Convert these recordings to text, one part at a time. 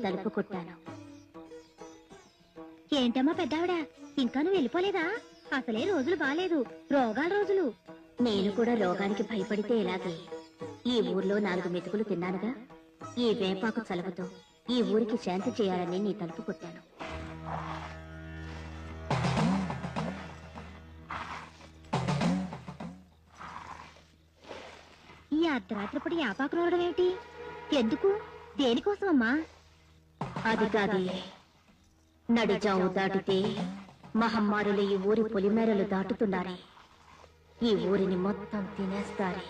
తలుపు కొట్టాను. ఏంటమ్మా పెద్దావిడ, ఇంకా నువ్వు వెళ్ళిపోలేదా? అసలే రోజులు బాలేదు, రోగాల రోజులు. నేను కూడా రోగానికి భయపడితే ఎలాగే. ఈ ఊర్లో 4 మెతుకులు తిన్నానుగా. ఈ వేపాకు చలవతో ఈ ఊరికి శాంతి చేయాలని నీ తలుపు కొట్టాను. ఈ అర్ధరాత్రిపడి యాపాకు నూరడం ఏమిటి? ఎందుకు? దేనికోసమమ్మా? అది కాదే, నడిజావు దాటితే మహమ్మారులు ఈ ఊరి పొలిమేరలు దాటుతున్నారే. ఈ ఊరిని మొత్తం తినేస్తారే.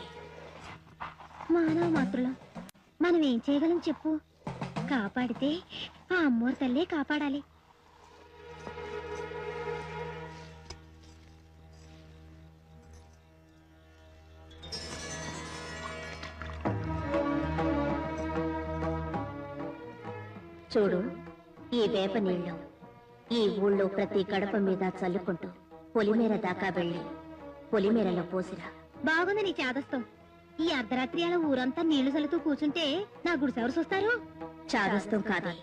మానవ మాత్రులం, మనం ఏం చేయగలం చెప్పు? కాపాడితే ఆ అమ్మోరు తల్లే కాపాడాలి. చూడు, ఈ వేప నీళ్లు ఈ ఊళ్ళో ప్రతి గడప మీద చల్లుకుంటూ పొలిమేర దాకా వెళ్ళి పొలిమేరలో పోసిరా. బాగుంది నీ చాదస్తం. ఈ అర్ధరాత్రి అలా ఊరంతా నీళ్లు చల్లుతూ కూర్చుంటే నా గుడిసెవరు చూస్తారు? చాదస్తం కాదే,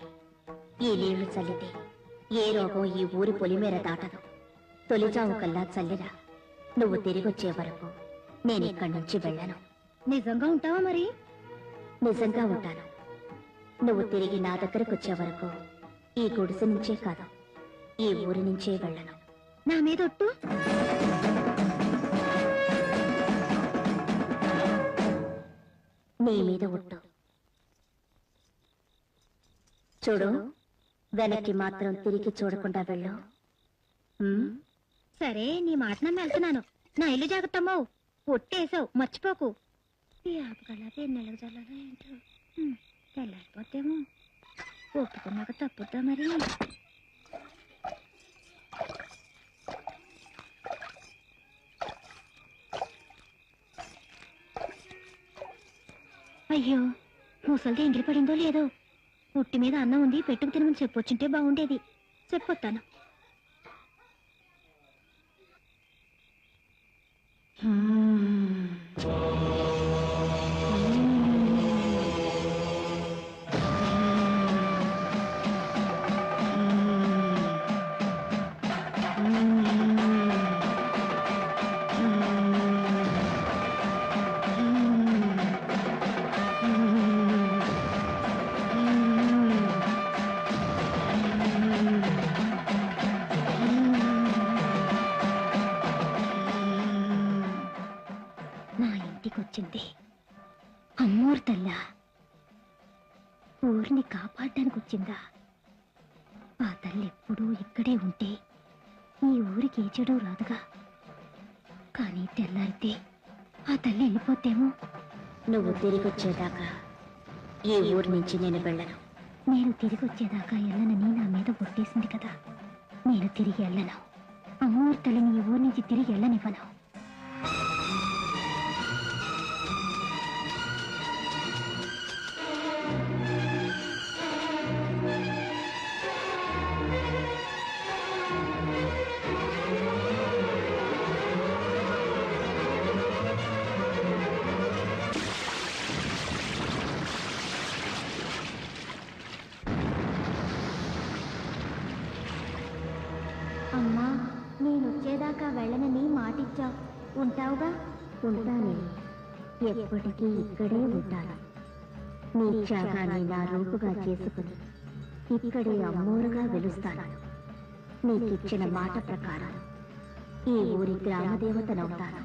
ఈ నీళ్లు చల్లితే ఏ రోగం ఈ ఊరి పొలిమేర దాటదు. తొలిజావు కల్లా చల్లిరా. నువ్వు తిరిగొచ్చే వరకు నేనిక్కడి నుంచి వెళ్ళను. నిజంగా ఉంటావా మరి? నిజంగా ఉంటాను. నువ్వు తిరిగి నా దగ్గరకు వచ్చే వరకు ఈ గుడిసె నుంచే కాదు, ఈ ఊరి నుంచే వెళ్ళను. నా మీద ఒట్టు. నీ మీద ఒట్టు. చూడు, వెనక్కి మాత్రం తిరిగి చూడకుండా వెళ్ళు. సరే, నీ మాట నన్ను వెళ్తున్నాను. నా ఇల్లు జాగ్రత్తమ్మో. ఒట్టేసావు, మర్చిపోకు. ఈ ఆపగలకి ఎన్నెలకు చల్లాలో ఏంటో. తెల్లారిపోతేమో. ఒప్పుకున్నాక తప్పుద్దా మరి? అయ్యో, ముసలిది ఎంగిలి పడిందో లేదో. ఉట్టి మీద అన్నం ఉంది, పెట్టుకు తినమని చెప్పొచ్చుంటే బాగుండేది. చెప్పొత్తాను. వచ్చింది అమ్మోరు తల్లా. ఊరిని కాపాడడానికి వచ్చిందా? ఆ తల్లి ఎప్పుడూ ఇక్కడే ఉంటే ఈ ఊరికి ఏ చెడు రాదుగా. కానీ తెల్లారితే ఆ తల్లి వెళ్ళిపోతేమో. నువ్వు తిరిగి వచ్చేదాకా ఈ ఊరి నుంచి నేను వెళ్ళను. నేను తిరిగి వచ్చేదాకా వెళ్ళనని నా మీద ఒట్టేసింది కదా. నేను తిరిగి వెళ్ళను. అమ్మోరు తల్లిని ఈ ఊరి నుంచి తిరిగి వెళ్ళనివ్వను. అమ్మా, నేనొచ్చేదాకా వెళ్ళనని మాటిచ్చావు. ఉంటావుగా? ఉంటానే, ఎప్పటికీ ఇక్కడే ఉంటాను. నీ త్యాగాన్ని నా రూపుగా చేసుకుని ఇక్కడే అమ్మోరుగా వెలుస్తాను. నీకిచ్చిన మాట ప్రకారం ఈ ఊరి గ్రామదేవతనవుతాను.